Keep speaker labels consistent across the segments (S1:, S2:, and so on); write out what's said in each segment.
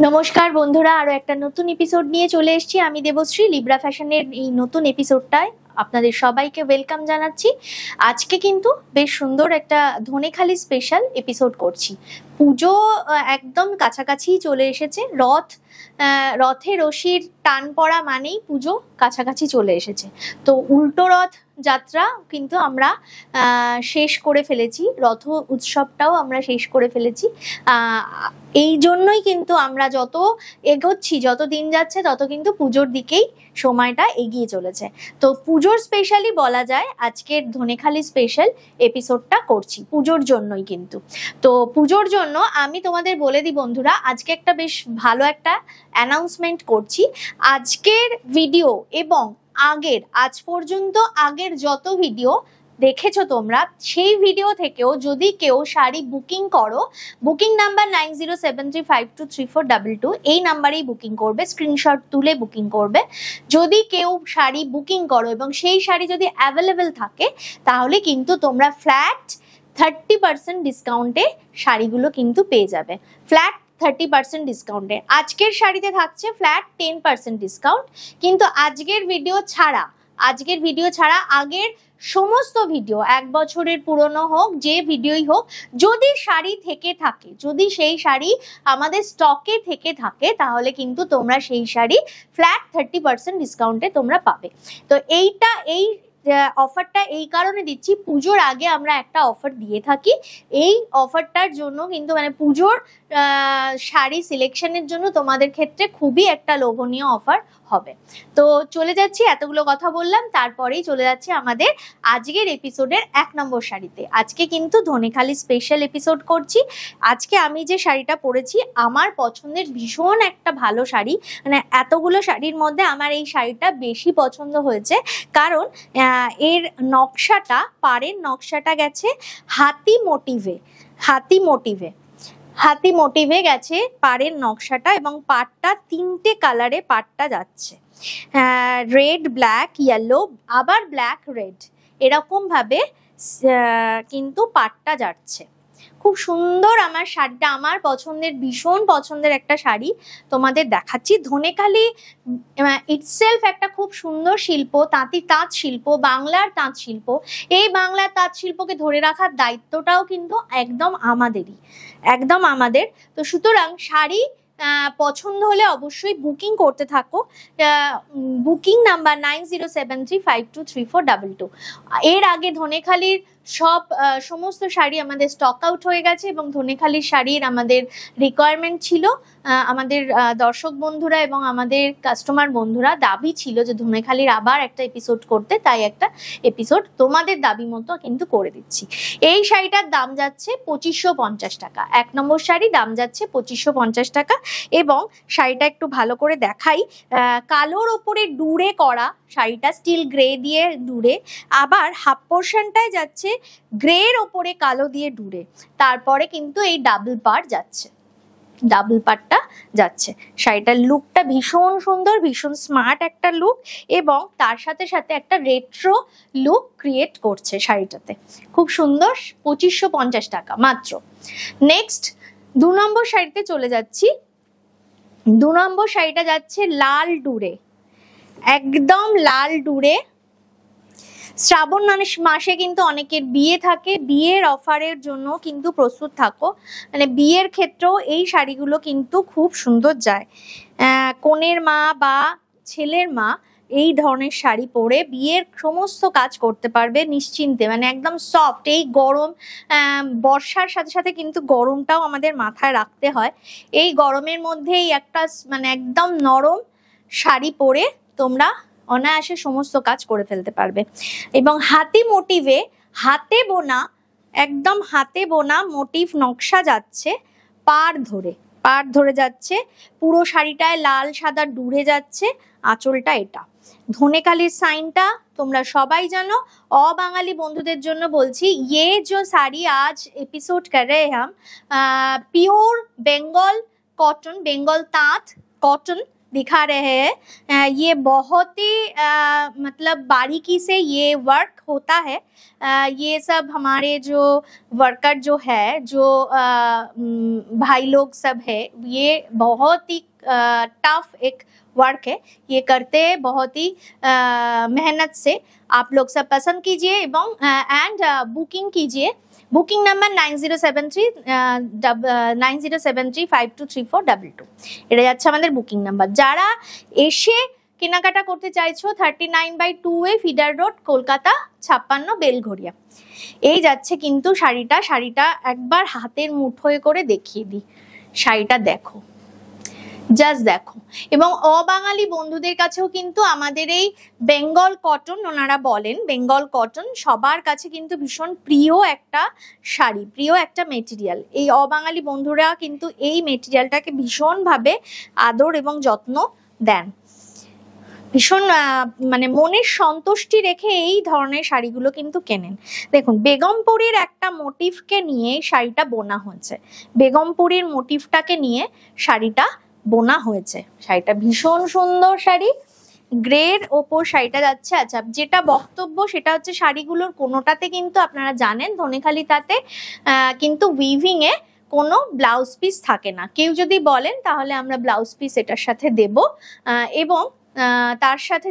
S1: নমস্কার বন্ধুরা, আরো একটা নতুন এপিসোড নিয়ে চলে এসেছি। আমি দেবশ্রী। লিব্রা ফ্যাশনের এই নতুন এপিসোডটায় আপনাদের সবাইকে ওয়েলকাম জানাচ্ছি। আজকে কিন্তু বেশ সুন্দর একটা ধনেখালি স্পেশাল এপিসোড করছি। পুজো একদম কাছাকাছি চলে এসেছে। রথে রশির টান পড়া মানেই পুজো কাছাকাছি চলে এসেছে। তো উল্টো রথ যাত্রা কিন্তু আমরা শেষ করে ফেলেছি, রথ উৎসবটাও আমরা শেষ করে ফেলেছি। এই জন্যই কিন্তু আমরা যত এগোচ্ছি, যত দিন যাচ্ছে তত কিন্তু পুজোর দিকেই সময়টা এগিয়ে চলেছে। তো পুজোর স্পেশালি বলা যায় আজকের ধনেখালি স্পেশাল এপিসোডটা করছি পুজোর জন্যই কিন্তু। তো পুজোর জন্য আমি তোমাদের বলে দিই বন্ধুরা, আজকে একটা বেশ ভালো একটা অ্যানাউন্সমেন্ট করছি। আজকের ভিডিও এবং আজ পর্যন্ত আগের যত ভিডিও দেখেছো তোমরা, সেই ভিডিও থেকেও যদি কেউ শাড়ি বুকিং করো, বুকিং নাম্বার 9073523422, এই নাম্বারেই বুকিং করবে, স্ক্রিনশট তুলে বুকিং করবে। যদি কেউ শাড়ি বুকিং করো এবং সেই শাড়ি যদি অ্যাভেলেবেল থাকে, তাহলে কিন্তু তোমরা ফ্ল্যাট 30% ডিসকাউন্টে শাড়িগুলো কিন্তু পেয়ে যাবে। ফ্ল্যাট 30% ডিসকাউন্টে। আজকের শাড়িতে থাকছে ফ্ল্যাট 10% ডিসকাউন্ট, কিন্তু আজকের ভিডিও ছাড়া আগের সমস্ত ভিডিও, 1 বছরের পুরনো হোক, যে ভিডিওই হোক, যদি শাড়ি থেকে থাকে, যদি সেই শাড়ি আমাদের স্টকে থেকে থাকে, তাহলে কিন্তু তোমরা সেই শাড়ি ফ্ল্যাট 30% ডিসকাউন্টে তোমরা পাবে। তো এই অফারটা এই কারণে দিচ্ছি, পুজোর আগে আমরা একটা অফার দিয়ে থাকি। এই অফারটার জন্য কিন্তু মানে পুজোর শাড়ি সিলেকশনের জন্য তোমাদের ক্ষেত্রে খুবই একটা লোভনীয় অফার হবে। তো চলে যাচ্ছি, এতগুলো কথা বললাম, তারপরেই চলে যাচ্ছি আমাদের আজকের এপিসোডের 1 নম্বর শাড়িতে। আজকে কিন্তু ধনেখালি স্পেশাল এপিসোড করছি। আজকে আমি যে শাড়িটা পরেছি আমার পছন্দের ভীষণ একটা ভালো শাড়ি, মানে এতগুলো শাড়ির মধ্যে আমার এই শাড়িটা বেশি পছন্দ হয়েছে, কারণ এর নকশাটা, পাড়ের নকশাটা গেছে হাতি মোটিভে গেছে পাড়ের নকশাটা, এবং পাড়টা 3টে কালারে পাড়টা যাচ্ছে, রেড, ব্ল্যাক, ইয়েলো, আবার ব্ল্যাক, রেড, এরকম ভাবে কিন্তু পাড়টা যাচ্ছে। খুব সুন্দর আমার শাড়িটা, আমার পছন্দের, ভীষণ পছন্দের একটা শাড়ি তোমাদের দেখাচ্ছি। ধনেখালি ইটসেলফ একটা খুব সুন্দর শিল্প, তাঁত শিল্প, বাংলার তাঁত শিল্প। এই বাংলার তাঁত শিল্পকে ধরে রাখার দায়িত্বটাও কিন্তু একদম আমাদের। তো সুতরাং শাড়ি পছন্দ হলে অবশ্যই বুকিং করতে থাকো। Booking number 9073523422। এর আগে ধনেখালির সমস্ত শাড়ি আমাদের স্টক আউট হয়ে গেছে, এবং ধনেখালির শাড়ির আমাদের রিকোয়ারমেন্ট ছিল, আমাদের দর্শক বন্ধুরা এবং আমাদের কাস্টমার বন্ধুরা দাবি ছিল যে ধনেখালির আবার একটা এপিসোড করতে, তাই একটা এপিসোড তোমাদের দাবি মতো কিন্তু করে দিচ্ছি। এই শাড়িটার দাম যাচ্ছে 2550 টাকা। 1 নম্বর শাড়ি দাম যাচ্ছে 2550 টাকা। এবং শাড়িটা একটু ভালো করে দেখাই, কালোর ওপরে ডুরে করা শাড়িটা, স্টিল গ্রে দিয়ে ডুরে, আবার হাফ পোর্শনটায় যাচ্ছে গ্রের ওপরে কালো দিয়ে ডুরে, তারপরে কিন্তু এই ডাবল পার্টটা যাচ্ছে। শাড়িটার লুকটা ভীষণ সুন্দর, ভীষণ স্মার্ট একটা লুক, এবং তার সাথে সাথে একটা রেট্রো লুক ক্রিয়েট করছে শাড়িটাতে। খুব সুন্দর, 2550 টাকা মাত্র। নেক্সট 2 নম্বর শাড়িতে চলে যাচ্ছি। 2 নম্বর শাড়িটা যাচ্ছে লাল ডুরে, একদম লাল ডুরে। শ্রাবণ মাসে কিন্তু অনেকের বিয়ে থাকে, বিয়ের অফারের জন্য কিন্তু প্রস্তুত থাকো, মানে বিয়ের ক্ষেত্রেও এই শাড়িগুলো কিন্তু খুব সুন্দর যায়। কনের মা বা ছেলের মা এই ধরনের শাড়ি পরে বিয়ের সমস্ত কাজ করতে পারবে নিশ্চিন্তে, মানে একদম সফট। এই গরম, বর্ষার সাথে সাথে কিন্তু গরমটাও আমাদের মাথায় রাখতে হয়। এই গরমের মধ্যেই একটা মানে একদম নরম শাড়ি পরে তোমরা অনায়াসে সমস্ত কাজ করে ফেলতে পারবে। এবং হাতি মোটিভে, একদম হাতে বোনা মোটিভ নকশা যাচ্ছে, পাড় ধরে যাচ্ছে, পুরো শাড়িটায় লাল সাদা ডুরে যাচ্ছে। আঁচলটা এটা ধনেখালির সাইনটা তোমরা সবাই জানো। অবাঙালি বন্ধুদের জন্য বলছি, ये जो साड़ी आज एपिसोड कर रहे हैं हम, प्योर बेंगल तांत कॉटन दिखा रहे हैं, ये बहुत ही मतलब बारीकी से ये वर्क होता है। ये सब हमारे जो वर्कर जो है, जो भाई लोग सब है, ये बहुत ही टफ एक वर्क है, ये करते हैं बहुत ही मेहनत से। आप लोग सब पसंद कीजिए एंड बुकिंग कीजिए। বুকিং নাম্বার 9073523422, এটা যাচ্ছে আমাদের বুকিং নাম্বার। যারা এসে কেনাকাটা করতে চাইছো 39/2 ফিডার রোড, কলকাতা 56 বেলঘরিয়া, এই যাচ্ছে কিন্তু শাড়িটা একবার হাতের মুঠোয় করে দেখিয়ে দিই। শাড়িটা দেখো, জাস্ট দেখো। এবং অবাঙালি বন্ধুদের কাছেও কিন্তু আমাদের এই বেঙ্গল কটন, ওনারা বলেন বেঙ্গল কটন সবার কাছে কিন্তু ভীষণ প্রিয় একটা শাড়ি, প্রিয় একটা মেটেরিয়াল। এই অবাঙালি বন্ধুরা কিন্তু এই মেটেরিয়ালটাকে ভীষণভাবে আদর এবং যত্ন দেন, ভীষণ মানে মনের সন্তুষ্টি রেখে এই ধরনের শাড়িগুলো কিন্তু কেনেন। দেখুন, বেগমপুরীর একটা মোটিভকে নিয়ে শাড়িটা বোনা হয়েছে, বেগমপুরীর মোটিভটাকে নিয়ে শাড়িটা বোনা হয়েছে। শাড়িটা ভীষণ সুন্দর শাড়ি, গ্রের ওপর শাড়িটা যাচ্ছে। আচ্ছা, যেটা বক্তব্য সেটা হচ্ছে শাড়িগুলোর কোনোটাতে কিন্তু আপনারা জানেন ধনেখালিটাতে কিন্তু উইভিং এ কোনো ব্লাউজ পিস থাকে না। কেউ যদি বলেন তাহলে আমরা ব্লাউজ পিস এটার সাথে দেব, এবং তার সাথে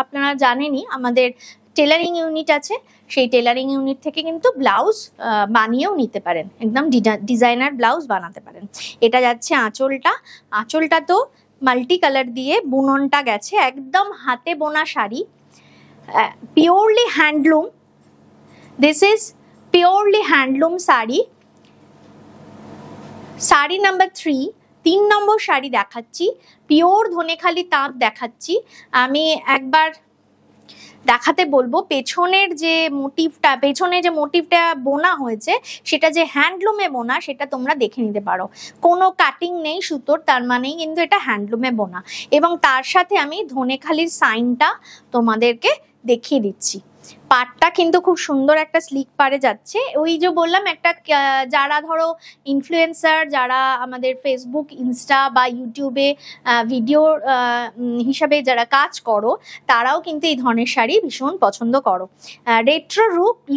S1: আপনারা জানেনই আমাদের টেলারিং ইউনিট আছে, সেই টেলারিং ইউনিট থেকে কিন্তু ব্লাউজ বানিয়েও নিতে পারেন, একদম ডিজাইনার ব্লাউজ বানাতে পারেন। এটা যাচ্ছে আঁচলটা তো মাল্টি কালার দিয়ে বুননটা গেছে, একদম হাতে বোনা sari, purely handloom. This is purely handloom sari. Sari number 3 নম্বর শাড়ি দেখাচ্ছি, পিওর ধনেখালি তাঁত দেখাচ্ছি। আমি একবার দেখাতে বলবো পেছনের যে মোটিভটা বোনা হয়েছে, সেটা যে হ্যান্ডলুমে বোনা, সেটা তোমরা দেখে নিতে পারো। কোনো কাটিং নেই সুতোর, তার মানেই কিন্তু এটা হ্যান্ডলুমে বোনা। এবং তার সাথে আমি ধনেখালির সাইনটা তোমাদেরকে দেখিয়ে দিচ্ছি। পাটটা কিন্তু খুব সুন্দর একটা স্লিক পারে যাচ্ছে। ওই যে বললাম, একটা যারা ধরো ইনফ্লুয়েন্সার, যারা আমাদের ফেসবুক, ইনস্টা বা ইউটিউবে ভিডিও হিসাবে যারা কাজ করো, তারাও কিন্তু এই ধরনের শাড়ি ভীষণ পছন্দ করো। রেট্রো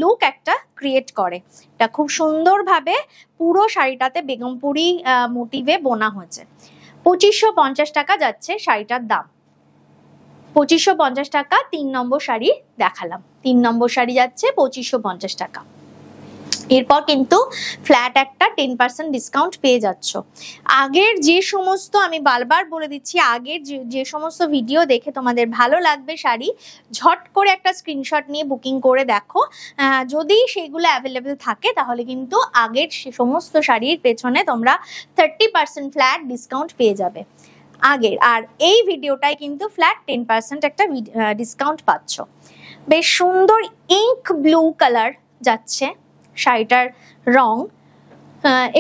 S1: লুক একটা ক্রিয়েট করে। এটা খুব সুন্দরভাবে পুরো শাড়িটাতে বেগমপুরি মোটিভে বোনা হয়েছে। 2550 টাকা যাচ্ছে শাড়িটার দাম। 2550 টাকা। 3 নম্বর শাড়ি দেখালাম, 3 নম্বর শাড়ি যাচ্ছে 2550 টাকা। এরপর কিন্তু ফ্ল্যাট একটা 10% ডিসকাউন্ট পেয়ে যাচ্ছ। আগের যে সমস্ত, আমি বারবার বলে দিচ্ছি, আগের যে সমস্ত ভিডিও দেখে তোমাদের ভালো লাগবে শাড়ি, ঝট করে একটা স্ক্রিনশট নিয়ে বুকিং করে দেখো। যদি সেগুলো অ্যাভেলেবেল থাকে তাহলে কিন্তু আগের সে সমস্ত শাড়ির পেছনে তোমরা 30% ফ্ল্যাট ডিসকাউন্ট পেয়ে যাবে আগের। আর এই ভিডিওটাই কিন্তু ফ্ল্যাট 10% একটা ডিসকাউন্ট পাচ্ছ। বেশ সুন্দর ইঙ্ক ব্লু কালার যাচ্ছে শাড়িটার রং,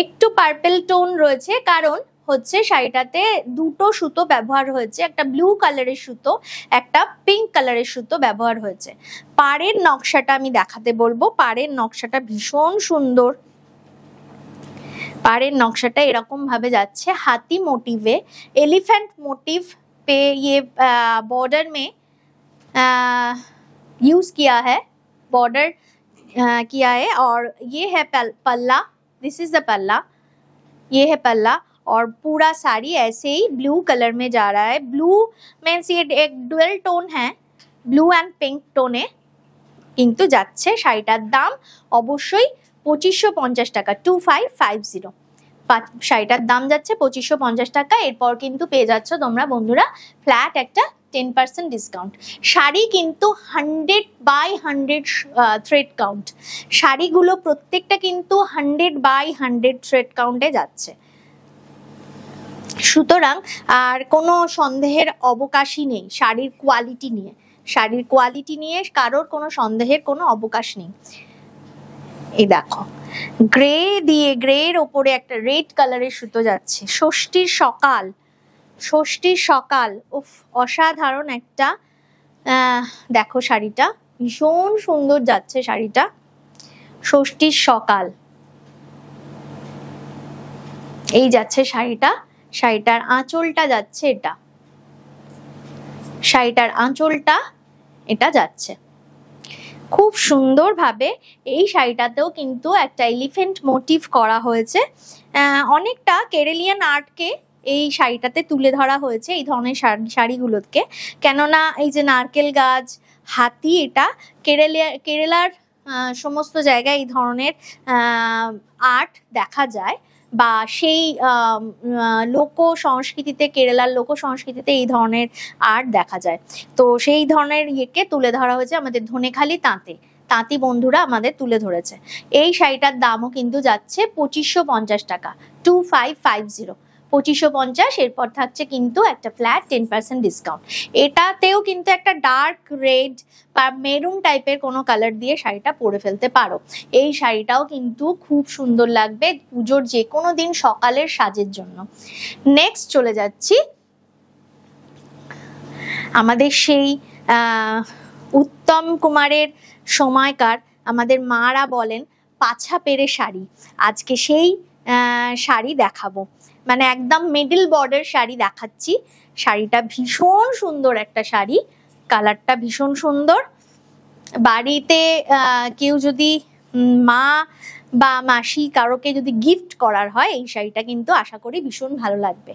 S1: একটু পার্পল টোন রয়েছে, কারণ হচ্ছে শাড়িটাতে দুটো সুতো ব্যবহার হয়েছে, একটা ব্লু কালারের সুতো, একটা পিঙ্ক কালারের সুতো ব্যবহার হয়েছে। পাড়ের নকশাটা আমি দেখাতে বলবো। পাড়ের নকশাটা ভীষণ সুন্দর। পাড়ের নকশাটা এরকম ভাবে যাচ্ছে, हाथी मोटिव है, एलिफेंट मोटिव पे ये बॉर्डर में यूज किया है, बॉर्डर किया है। और ये है पल्ला, दिस इज द पल्ला, ये है पल्ला। और पूरा साड़ी ऐसे ही ब्लू कलर में जा रहा है। ब्लू मीन्स ये एक डुअल टोन है, ब्लू एंड पिंक टोने কিন্তু যাচ্ছে। শাড়িটার দাম অবশ্যই 2550 টাকা, 2550। শাড়িটার দাম যাচ্ছে 2550 টাকা। এরপর কিন্তু পেয়ে যাচ্ছ তোমরা বন্ধুরা ফ্ল্যাট একটা 10% ডিসকাউন্ট। শাড়ি কিন্তু 100/100 থ্রেড কাউন্ট, শাড়িগুলো প্রত্যেকটা কিন্তু 100/100 থ্রেড কাউন্টে যাচ্ছে। সুতরাং আর কোনো সন্দেহের অবকাশই নেই শাড়ির কোয়ালিটি নিয়ে। শাড়ির কোয়ালিটি নিয়ে কারোর কোনো সন্দেহের কোনো অবকাশ নেই। এই দেখো, গ্রে দিয়ে গ্রের ওপরে একটা রেড কালারের সুতো যাচ্ছে। ষষ্ঠীর সকাল, উফ, অসাধারণ একটা। দেখো শাড়িটা ভীষণ সুন্দর যাচ্ছে। শাড়িটা ষষ্ঠীর সকাল, এই যাচ্ছে শাড়িটা। শাড়িটার আঁচলটা যাচ্ছে এটা, শাড়িটার আঁচলটা এটা যাচ্ছে খুব সুন্দরভাবে। এই শাড়িটাতেও কিন্তু একটা এলিফ্যান্ট মোটিভ করা হয়েছে, অনেকটা কেরেলিয়ান আর্টকে এই শাড়িটাতে তুলে ধরা হয়েছে এই ধরনের শাড়িগুলোকে। কেননা এই যে নারকেল গাছ, হাতি, এটা কেরালার সমস্ত জায়গায় এই ধরনের আর্ট দেখা যায়, বা সেই লোক সংস্কৃতিতে, কেরালার লোক সংস্কৃতিতে এই ধরনের আর্ট দেখা যায়। তো সেই ধরনের ইয়েকে তুলে ধরা হয়েছে আমাদের ধনেখালি তাঁতি বন্ধুরা আমাদের তুলে ধরেছে। এই শাড়িটার দামও কিন্তু যাচ্ছে 2550 টাকা, 2550, 2550। এরপর থাকছে কিন্তু একটা ফ্ল্যাট 10% ডিসকাউন্ট। এটাতেও কিন্তু একটা ডার্ক রেড বা মেরুন টাইপের কোনো কালার দিয়ে শাড়িটা পরে ফেলতে পারো। এই শাড়িটাও কিন্তু খুব সুন্দর লাগবে পুজোর যে কোনো দিন সকালের সাজের জন্য। নেক্সট চলে যাচ্ছি আমাদের সেই উত্তম কুমারের সময়কার আমাদের মারা বলেন পাছা পেরে শাড়ি। আজকে সেই শাড়ি দেখাবো, মানে একদম মিডল বর্ডার শাড়ি দেখাচ্ছি। শাড়িটা ভীষণ সুন্দর একটা শাড়ি, কালারটা ভীষণ সুন্দর। বাড়িতে কেউ যদি মা বা মাসি কারোকে যদি গিফট করার হয় এই শাড়িটা কিন্তু আশা করি ভীষণ ভালো লাগবে।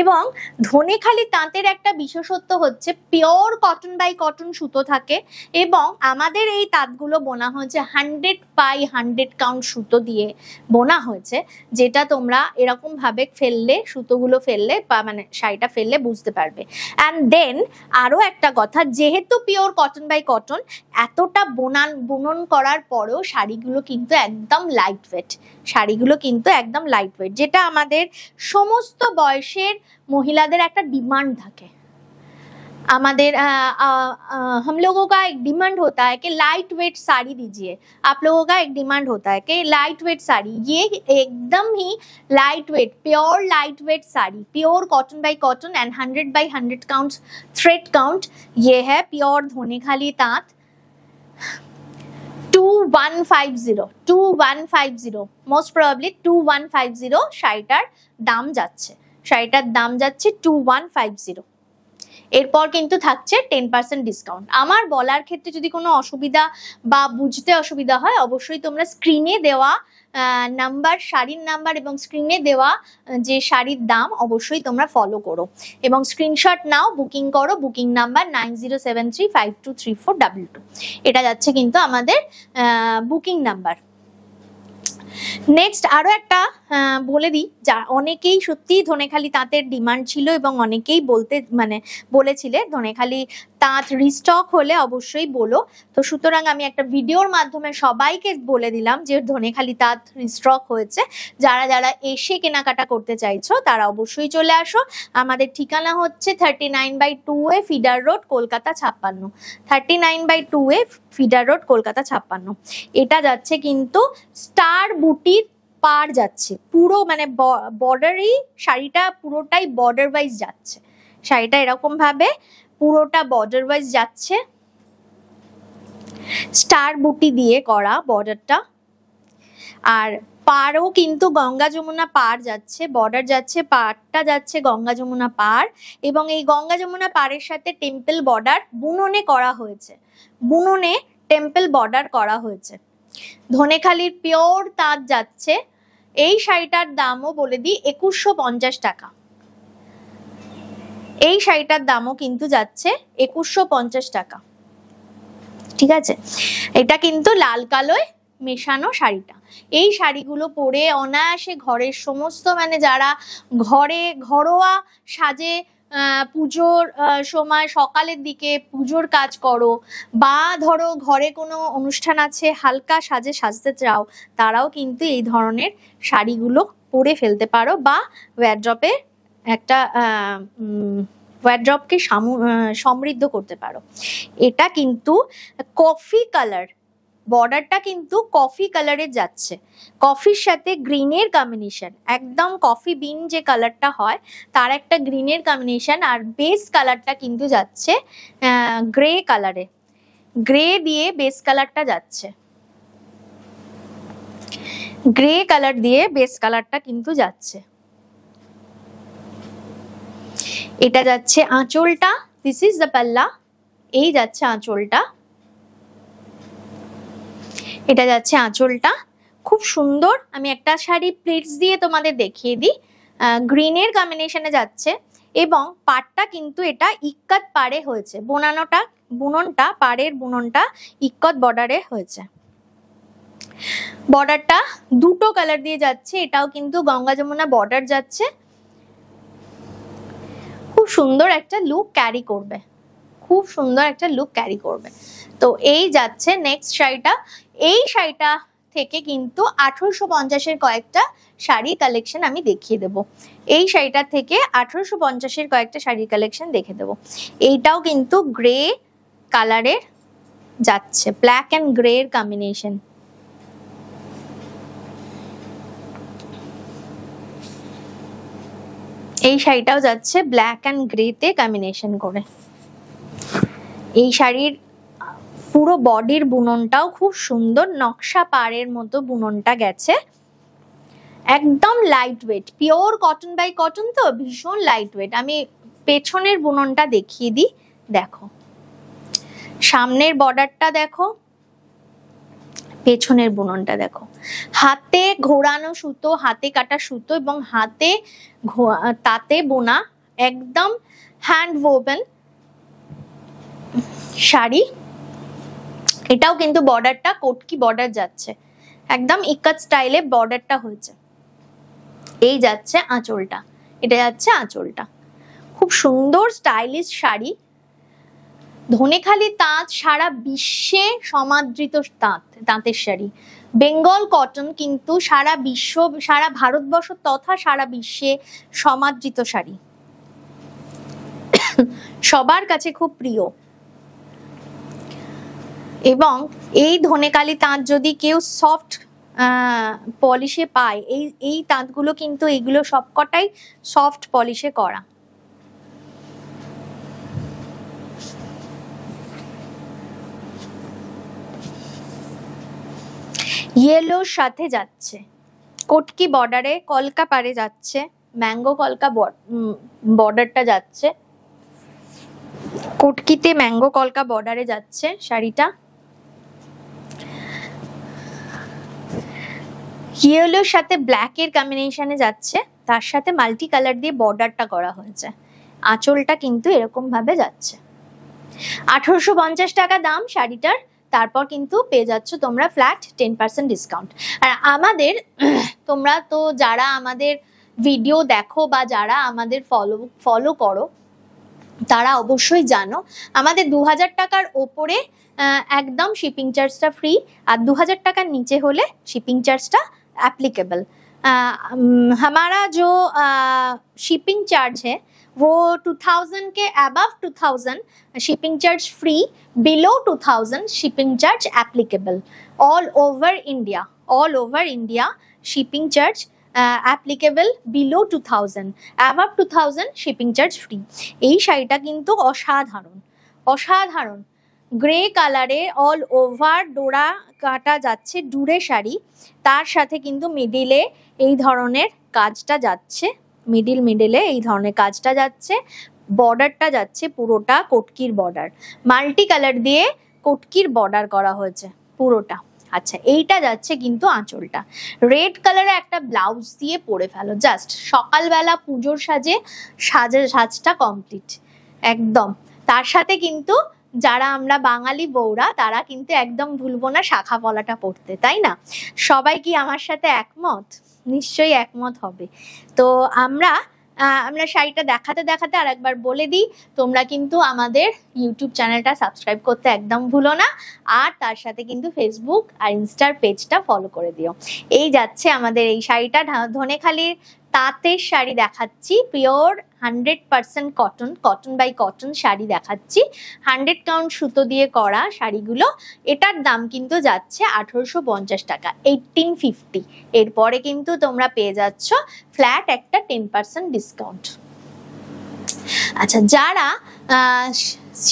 S1: এবং ধনেখালি তাঁতের একটা বিশেষত্ব হচ্ছে পিওর কটন বাই কটন সুতো থাকে, এবং আমাদের এই তাঁতগুলো বোনা হয়েছে 100 বাই 100 কাউন্ট সুতো দিয়ে বোনা হয়েছে, যেটা তোমরা এরকম ভাবে ফেললে, সুতোগুলো ফেললে বা মানে শাড়িটা ফেললে বুঝতে পারবে। অ্যান্ড দেন আরো একটা কথা, যেহেতু পিওর কটন বাই কটন, এতটা বুনন করার পরেও শাড়িগুলো কিন্তু একদম লাইট ওয়েট, শাড়িগুলো কিন্তু একদম লাইট ওয়েট, যেটা আমাদের সমস্ত বয়সের মহিলাদের একটা ডিমান্ড থাকে। আমাদের हम लोगों का एक डिमांड होता है कि लाइट वेट साड़ी दीजिए, आप लोगों का एक डिमांड होता है कि लाइट वेट साड़ी, ये एकदम ही light weight, pure light weight sari, pure cotton by cotton and 100 by 100 count thread count, ये है प्योर धनेखाली तांत। 2150 মোস্ট প্রবাবলি 2150 শাড়িটার দাম যাচ্ছে, শাড়িটার দাম যাচ্ছে 2150। এরপর কিন্তু থাকছে 10% ডিসকাউন্ট। আমার বলার ক্ষেত্রে যদি কোনো অসুবিধা বা বুঝতে অসুবিধা হয়, অবশ্যই তোমরা স্ক্রিনে দেওয়া নাম্বার, শাড়ির নাম্বার এবং স্ক্রিনে দেওয়া যে শাড়ির দাম অবশ্যই তোমরা ফলো করো এবং স্ক্রিনশট নাও, বুকিং করো। Booking number 9073523422। এটা যাচ্ছে কিন্তু আমাদের বুকিং নাম্বার। নেক্সট আরো একটা বলে দিই, যা অনেকেই সত্যি ধনেখালি তাঁতের ডিমান্ড ছিল এবং অনেকেই বলেছিলে ধনেখালি তাঁত রিস্টক হলে অবশ্যই বলো। তো সুতরাং আমি একটা ভিডিওর মাধ্যমে সবাইকে বলে দিলাম যে ধনেখালি তাঁত রিস্টক হয়েছে। যারা যারা এসে কেনাকাটা করতে চাইছো তারা অবশ্যই চলে আসো। আমাদের ঠিকানা হচ্ছে 39/2A feeder road, Kolkata 56। 39/2A feeder road, Kolkata 56। এটা যাচ্ছে কিন্তু স্টার বুটির পার যাচ্ছে, পুরো মানে বর্ডারই, শাড়িটা পুরোটাই বর্ডার ওয়াইজ যাচ্ছে। শাড়িটা এরকম ভাবে পুরোটা বর্ডার ওয়াইজ যাচ্ছে, স্টার বুটি দিয়ে করা বর্ডারটা। আর পারও কিন্তু গঙ্গা যমুনা পার যাচ্ছে, বর্ডার যাচ্ছে, পারটা যাচ্ছে গঙ্গা যমুনা পার, এবং এই গঙ্গা যমুনা পারের সাথে টেম্পল বর্ডার বুননে করা হয়েছে, বুননে টেম্পল বর্ডার করা হয়েছে। ধনেখালির পিওর তাঁত যাচ্ছে। এই শাড়িটার দামও বলে দিই 2150 টাকা। এই শাড়িটার দামও কিন্তু যাচ্ছে 2150 টাকা, ঠিক আছে। এটা কিন্তু লাল কালোয় মেশানো শাড়িটা। এই শাড়িগুলো পরে অনায়াসে ঘরের সমস্ত, মানে যারা ঘরোয়া সাজে পুজোর সময় সকালের দিকে পুজোর কাজ করো, বা ধরো ঘরে কোনো অনুষ্ঠান আছে হালকা সাজে সাজতে চাও, তারাও কিন্তু এই ধরনের শাড়িগুলো পরে ফেলতে পারো, বা ওয়ারড্রপে একটা ওয়ারড্রপকে সমৃদ্ধ করতে পারো। এটা কিন্তু কফি কালার, বর্ডারটা কিন্তু কফি কালারে যাচ্ছে, কফির সাথে গ্রিনের কম্বিনেশন, একদম কফি বিন যে কালারটা হয় তার একটা গ্রিনের কম্বিনেশন। আর বেস কালারটা কিন্তু যাচ্ছে গ্রে কালারে, গ্রে দিয়ে বেস কালারটা যাচ্ছে, গ্রে কালার দিয়ে বেস কালারটা কিন্তু যাচ্ছে। এটা যাচ্ছে আঁচলটা, দিস ইজ দ্য পাল্লা। এই যাচ্ছে আঁচলটা, এটা যাচ্ছে আঁচলটা, খুব সুন্দর। আমি একটা শাড়ি প্লিটস দিয়ে তোমাদের দেখিয়ে দিই, গ্রিনের কম্বিনেশনে যাচ্ছে এবং পাড়টা কিন্তু এটা ইক্কাত পাড়ে হয়েছে, বুননটা পাড়ের বুননটা ইক্কত বর্ডারে হয়েছে। বর্ডারটা দুটো কালার দিয়ে যাচ্ছে, এটাও কিন্তু গঙ্গা যমুনা বর্ডার যাচ্ছে, খুব সুন্দর একটা লুক ক্যারি করবে, খুব সুন্দর একটা লুক ক্যারি করবে। তো এই যাচ্ছে নেক্সট শাড়িটা। এই শাড়িটা থেকে কিন্তু 1850-এর কয়েকটা শাড়ি কালেকশন আমি দেখিয়ে দেব। এই শাড়িটা থেকে 1850-এর কয়েকটা শাড়ির কালেকশন দেখে দেব। এইটাও কিন্তু গ্রে কালারের যাচ্ছে, ব্ল্যাক অ্যান্ড গ্রে এর কম্বিনেশন। এই শাড়িটাও যাচ্ছে ব্ল্যাক অ্যান্ড গ্রেতে কম্বিনেশন করে। এই শাড়ির পুরো বডির বুননটাও খুব সুন্দর, নকশা পাড়ের মতো বুননটা গেছে, একদম light weight, pure cotton by cotton, তো ভীষণ লাইট ওয়েট। আমি পেছনের বুননটা দেখিয়ে দিই, দেখো সামনের বর্ডারটা দেখো, পেছনের বুননটা দেখো, হাতে ঘোরানো সুতো, হাতে কাটা সুতো এবং হাতে তাতে বোনা, একদম হ্যান্ড ওভেন শাড়ি। এটাও কিন্তু বর্ডারটা কোটকি বর্ডার যাচ্ছে, একদম ইক্কাত স্টাইলে বর্ডারটা হয়েছে। এই যাচ্ছে আঁচলটা, এটা যাচ্ছে আঁচলটা, খুব সুন্দর স্টাইলিশ শাড়ি। ধনেখালি তাঁত সারা বিশ্বে সমাদৃত তাঁতের শাড়ি। বেঙ্গল কটন কিন্তু সারা বিশ্ব, সারা ভারতবর্ষ তথা সারা বিশ্বে সমাদৃত শাড়ি, সবার কাছে খুব প্রিয়। এবং এই ধনেখালি তাঁত যদি কেউ সফট পলিশে পায়, এই তাঁতগুলো কিন্তু এগুলো সবকটাই সফট পলিশে করা। ইয়েলোর সাথে যাচ্ছে, কোটকি বর্ডারে কলকা পাড়ে যাচ্ছে, ম্যাঙ্গো কলকা বর্ডারটা যাচ্ছে, কোটকিতে ম্যাঙ্গো কলকা বর্ডারে যাচ্ছে শাড়িটা। ইয়েলোর সাথে ব্ল্যাক এর কম্বিনেশনে যাচ্ছে, তার সাথে মাল্টি কালার দিয়ে বর্ডারটা করা হয়েছে। আঁচলটা কিন্তু এরকম ভাবে যাচ্ছে। 1850 টাকা দাম শাড়িটার, তারপর কিন্তু পেয়ে যাচ্ছ তোমরা ফ্ল্যাট 10% ডিসকাউন্ট। আর আমাদের তোমরা তো যারা আমাদের ভিডিও দেখো বা যারা আমাদের ফলো করো তারা অবশ্যই জানো আমাদের 2000 টাকার ওপরে একদম শিপিং চার্জটা ফ্রি, আর 2000 টাকার নিচে হলে শিপিং চার্জটা एप्लीकेबल। हमारा जो शिपिंग चार्ज है वो 2000 के above 2000 shipping charge free, below 2000 shipping charge applicable. All over India shipping charge applicable, below 2000 above 2000 shipping charge free. এই শাড়িটা কিন্তু অসাধারণ গ্রে কালারে অল ওভার ডোরা কাটা যাচ্ছে, ডুরে শাড়ি, তার সাথে কিন্তু মিডিলে এই ধরনের কাজটা যাচ্ছে, মিডিলে এই ধরনের কাজটা যাচ্ছে, বর্ডারটা যাচ্ছে পুরোটা কোটকির বর্ডার, মাল্টি কালার দিয়ে কোটকির বর্ডার করা হয়েছে পুরোটা। আচ্ছা, এইটা যাচ্ছে কিন্তু আঁচলটা, রেড কালারে একটা ব্লাউজ দিয়ে পরে ফেলো, জাস্ট সকালবেলা পুজোর সাজটা কমপ্লিট একদম। তার সাথে কিন্তু যারা আমরা বাঙালি বউরা তারা কিন্তু একদম ভুলবো না শাখা পলাটা পড়তে, তাই না? সবাই কি আমার সাথে একমত? নিশ্চয়ই একমত হবে। তো আমরা শাড়িটা দেখাতে আর একবার বলে দিই, তোমরা কিন্তু আমাদের ইউটিউব চ্যানেলটা সাবস্ক্রাইব করতে একদম ভুলো না, আর তার সাথে কিন্তু ফেসবুক আর ইনস্টার পেজটা ফলো করে দিও। এই যাচ্ছে আমাদের এই শাড়িটা, ধনেখালির তাঁতের শাড়ি দেখাচ্ছি, pure 100% cotton by cotton sari দেখাচ্ছি, 100 কাউন্ট সুতো দিয়ে করা শাড়িগুলো। এটার দাম কিন্তু যাচ্ছে 1850 টাকা, 1850। এরপরে কিন্তু তোমরা পেয়ে যাচ্ছ ফ্ল্যাট একটা 10% ডিসকাউন্ট। আচ্ছা, যারা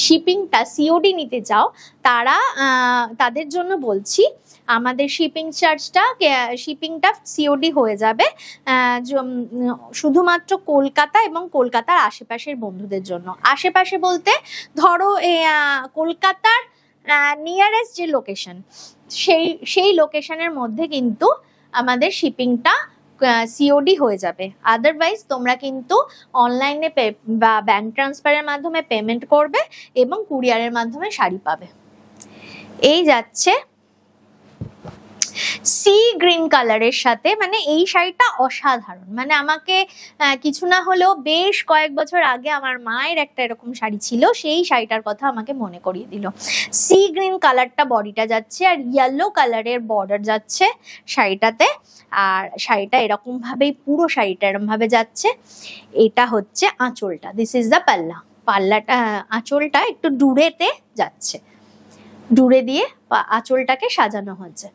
S1: শিপিংটা সিওডি নিতে চাও তাদের জন্য বলছি, আমাদের শিপিংটা সিওডি হয়ে যাবে শুধুমাত্র কলকাতা এবং কলকাতার আশেপাশের বন্ধুদের জন্য। আশেপাশে বলতে ধরো কলকাতার নিয়ারেস্ট যে লোকেশন সেই লোকেশনের মধ্যে কিন্তু আমাদের শিপিংটা সিওডি হয়ে যাবে। আদারওয়াইজ তোমরা কিন্তু অনলাইনে বা ব্যাংক ট্রান্সফারের মাধ্যমে পেমেন্ট করবে এবং কুরিয়ারের মাধ্যমে শাড়ি পাবে। এই যাচ্ছে সি গ্রিন কালারের সাথে, মানে এই শাড়িটা অসাধারণ, মানে আমাকে কিছু না হলেও বেশ কয়েক বছর আগে আমার মায়ের একটা এরকম শাড়ি ছিল, সেই শাড়িটার কথা আমাকে মনে করিয়ে দিল। সি গ্রিন কালারটা বডিটা যাচ্ছে আর ইয়েলো কালারের বর্ডার যাচ্ছে শাড়িটাতে, আর শাড়িটা এরকম ভাবেই পুরো শাড়িটা এরকম ভাবে যাচ্ছে। এটা হচ্ছে আঁচলটা, দিস ইজ দ্য পাল্লাটা আঁচলটা একটু ডুরেতে যাচ্ছে, ডুরে দিয়ে আঁচলটাকে সাজানো হচ্ছে।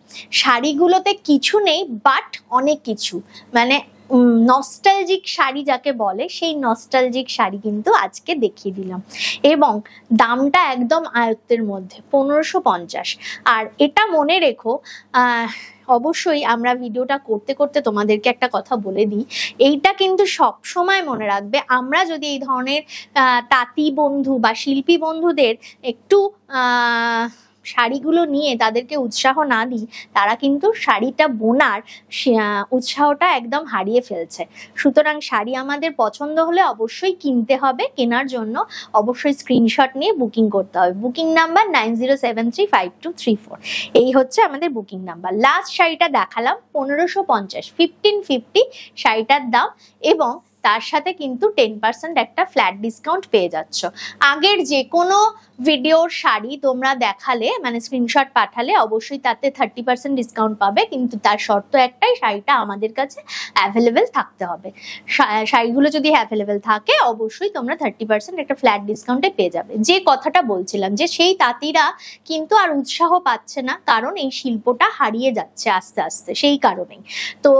S1: শাড়িগুলোতে কিছু নেই বাট অনেক কিছু, মানে নস্টালজিক শাড়ি যাকে বলে সেই নস্টালজিক শাড়ি কিন্তু আজকে দেখিয়ে দিলাম, এবং দামটা একদম আয়ত্তের মধ্যে 1550। আর এটা মনে রেখো, অবশ্যই আমরা ভিডিওটা করতে করতে তোমাদেরকে একটা কথা বলে দিই, এইটা কিন্তু সব সময় মনে রাখবে, আমরা যদি এই ধরনের তাঁতি বন্ধু বা শিল্পী বন্ধুদের একটু শাড়িগুলো নিয়ে তাদেরকে উৎসাহ না দিই, তারা কিন্তু শাড়িটা বোনার উৎসাহটা একদম হারিয়ে ফেলছে। সুতরাং শাড়ি আমাদের পছন্দ হলে অবশ্যই কিনতে হবে, কেনার জন্য অবশ্যই স্ক্রিনশট নিয়ে বুকিং করতে হবে। বুকিং নাম্বার 90735234, এই হচ্ছে আমাদের বুকিং নাম্বার। লাস্ট শাড়িটা দেখালাম 1550, 1550 শাড়িটার দাম, এবং তার সাথে কিন্তু 10% একটা ফ্ল্যাট ডিসকাউন্ট পেয়ে যাচ্ছ। আগের যে কোনো ভিডিওর শাড়ি তোমরা দেখালে, মানে স্ক্রিনশট পাঠালে, অবশ্যই তাতে 30% ডিসকাউন্ট পাবে, কিন্তু তার শর্ত একটাই, শাড়িটা আমাদের কাছে অ্যাভেলেবেল থাকতে হবে। শাড়িগুলো যদি অ্যাভেলেবেল থাকে অবশ্যই তোমরা 30% একটা ফ্ল্যাট ডিসকাউন্টে পেয়ে যাবে। যে কথাটা বলছিলাম যে সেই তাঁতিরা কিন্তু আর উৎসাহ পাচ্ছে না, কারণ এই শিল্পটা হারিয়ে যাচ্ছে আস্তে আস্তে, সেই কারণেই। তো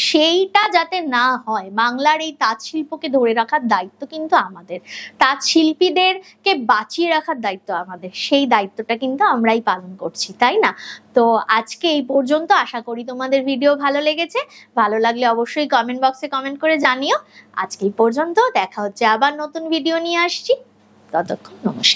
S1: সেইটা যাতে না হয়, বাংলার এই তাঁত শিল্পকে ধরে রাখার দায়িত্ব কিন্তু আমাদের, তাঁত শিল্পীদেরকে বাঁচিয়ে রাখার দায়িত্ব আমাদের, সেই দায়িত্বটা কিন্তু আমরাই পালন করছি, তাই না? তো আজকে এই পর্যন্ত, আশা করি তোমাদের ভিডিও ভালো লেগেছে। ভালো লাগলে অবশ্যই কমেন্ট বক্সে কমেন্ট করে জানিও। আজকে এই পর্যন্ত, দেখা হচ্ছে আবার নতুন ভিডিও নিয়ে আসছি, ততক্ষণ নমস্কার।